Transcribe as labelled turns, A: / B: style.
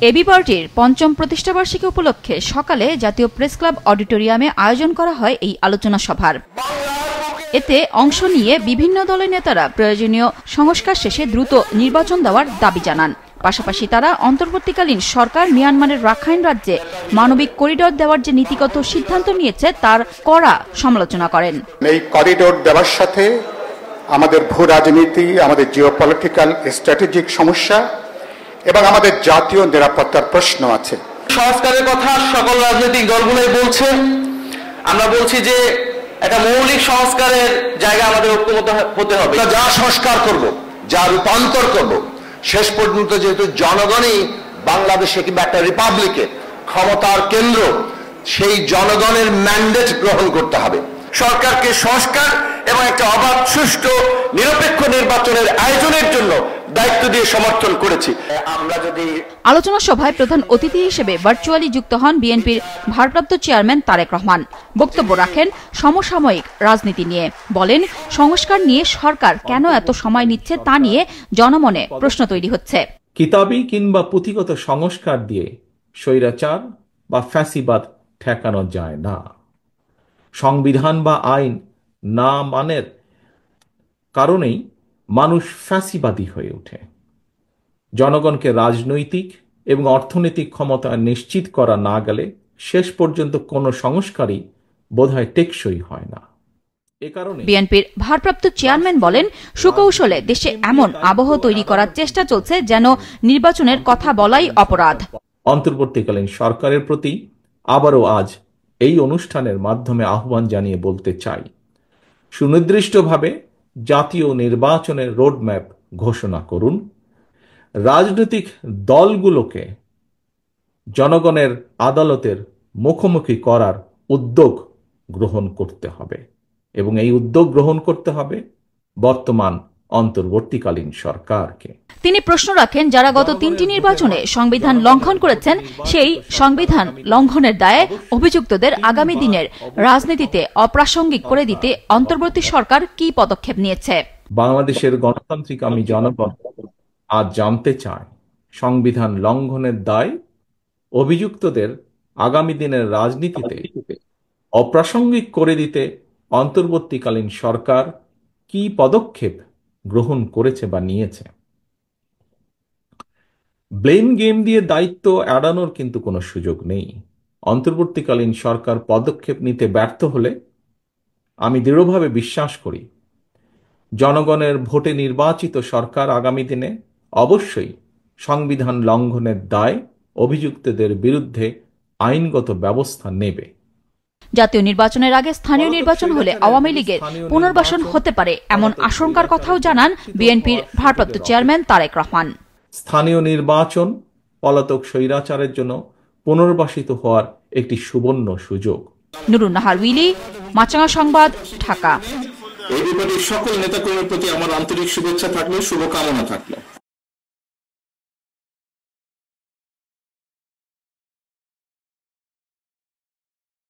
A: AB পার্টির পঞ্চম প্রতিষ্ঠাবার্ষিকী উপলক্ষে সকালে জাতীয় প্রেস ক্লাব অডিটোরিয়ামে আয়োজন করা হয় এই আলোচনা সভার। এতে অংশ নিয়ে বিভিন্ন দলের নেতারা প্রয়োজনীয় সংস্কার শেষে দ্রুত নির্বাচন দেওয়ার দাবি জানান। পাশাপাশি তারা অন্তর্বর্তীকালীন সরকার মিয়ানমারের রাখাইন রাজ্যে মানবিক করিডোর দেওয়ার যে নীতিগত সিদ্ধান্ত নিয়েছে তার কড়া সমালোচনা করেন।
B: এই করিডোর দেওয়ার সাথে আমাদের ভূ রাজনীতি, আমাদের জিওপলিটিক্যাল স্ট্র্যাটেজিক সমস্যা এবং আমাদের জাতীয় নিরাপত্তার প্রশ্ন আছে।
C: সংস্কারের কথা সকল রাজনৈতিক দলগুলোই বলছে। আমরা বলছি যে একটা মৌলিক সংস্কারের জায়গায় আমাদের ঐক্যমত্য হতে হবে।
D: যা সংস্কার করব, যা রূপান্তর করব, শেষ পর্যন্ত যেহেতু জনগণই বাংলাদেশে কিংবা একটা রিপাবলিকে ক্ষমতার কেন্দ্র, সেই জনগণের ম্যান্ডেট গ্রহণ করতে হবে।
C: সরকারকে সংস্কার এবং একটা অবাধ, সুষ্ঠু, নিরপেক্ষ নির্বাচনের আয়োজনের জন্য দায়িত্ব দিয়ে সমর্থন করেছি।
D: আমরা যদি
A: আলোচনা সভায় প্রধান অতিথি হিসেবে ভার্চুয়ালি যুক্ত হন বিএনপির ভারপ্রাপ্ত চেয়ারম্যান তারেক রহমান। বক্তব্য রাখেন সমসাময়িক রাজনীতি নিয়ে। বলেন, সংস্কার নিয়ে সরকার কেন এত সময় নিচ্ছে তা নিয়ে জনমনে প্রশ্ন তৈরি হচ্ছে।
E: কিতাবী কিংবা পুঁথিগত সংস্কার দিয়ে স্বৈরাচার বা ফ্যাসিবাদ ঠেকানো যায় না। সংবিধান বা আইন না মানের কারণেই মানুষ ফ্যাসিবাদী হয়ে ওঠে। জনগণকে রাজনৈতিক এবং অর্থনৈতিক ক্ষমতা নিশ্চিত করা না গেলে শেষ পর্যন্ত কোনো সংস্কারই বোধহয় টেকসই হয় না। এ কারণে
A: বিএনপির ভারপ্রাপ্ত চেয়ারম্যান বলেন, সুকৌশলে দেশে এমন আবহ তৈরি করার চেষ্টা চলছে যেন নির্বাচনের কথা বলাই অপরাধ।
E: অন্তর্বর্তীকালীন সরকারের প্রতি আবারও আজ এই অনুষ্ঠানের মাধ্যমে আহ্বান জানিয়ে বলতে চাই, সুনির্দিষ্টভাবে জাতীয় নির্বাচনের রোডম্যাপ ঘোষণা করুন। রাজনৈতিক দলগুলোকে জনগণের আদালতের মুখোমুখি করার উদ্যোগ গ্রহণ করতে হবে এবং এই উদ্যোগ গ্রহণ করতে হবে বর্তমান অন্তর্বর্তীকালীন সরকারকে।
A: তিনি প্রশ্ন রাখেন, যারা গত 3টি নির্বাচনে সংবিধান লঙ্ঘন করেছেন, সেই সংবিধান লঙ্ঘনের দায়ে অভিযুক্তদের আগামী দিনের রাজনীতিতে অপ্রাসঙ্গিক করে দিতে অন্তর্বর্তী সরকার কি পদক্ষেপ নিয়েছে।
E: বাংলাদেশের গণতান্ত্রিক আমি জনগণ আজ জানতে চায়, সংবিধান লঙ্ঘনের দায় অভিযুক্তদের আগামী দিনের রাজনীতিতে অপ্রাসঙ্গিক করে দিতে অন্তর্বর্তীকালীন সরকার কি পদক্ষেপ গ্রহণ করেছে বা নিয়েছে। ব্লেম গেম দিয়ে দায়িত্ব এড়ানোর কিন্তু কোনো সুযোগ নেই। অন্তর্বর্তীকালীন সরকার পদক্ষেপ নিতে ব্যর্থ হলে আমি দৃঢ়ভাবে বিশ্বাস করি জনগণের ভোটে নির্বাচিত সরকার আগামী দিনে অবশ্যই সংবিধান লঙ্ঘনের দায় অভিযুক্তদের বিরুদ্ধে আইনগত ব্যবস্থা নেবে।
A: জাতীয় নির্বাচনের আগে স্থানীয় নির্বাচন হলে আওয়ামী লীগের পুনর্বাসন হতে পারে এমন আশঙ্কার কথাও জানান বিএনপির ভারপ্রাপ্ত চেয়ারম্যান তারেক রহমান।
E: স্থানীয় নির্বাচন পলাতক স্বৈরাচারের জন্য পুনর্বাসিত হওয়ার একটি সুবর্ণ সুযোগ।
A: নুরুন নাহার উইলি, মাছরাঙা সংবাদ, ঢাকা।
C: এই ব্যাপারে সকল নেতাকর্মীর প্রতি আমার আন্তরিক শুভেচ্ছা থাকলো, শুভকামনা থাকলো।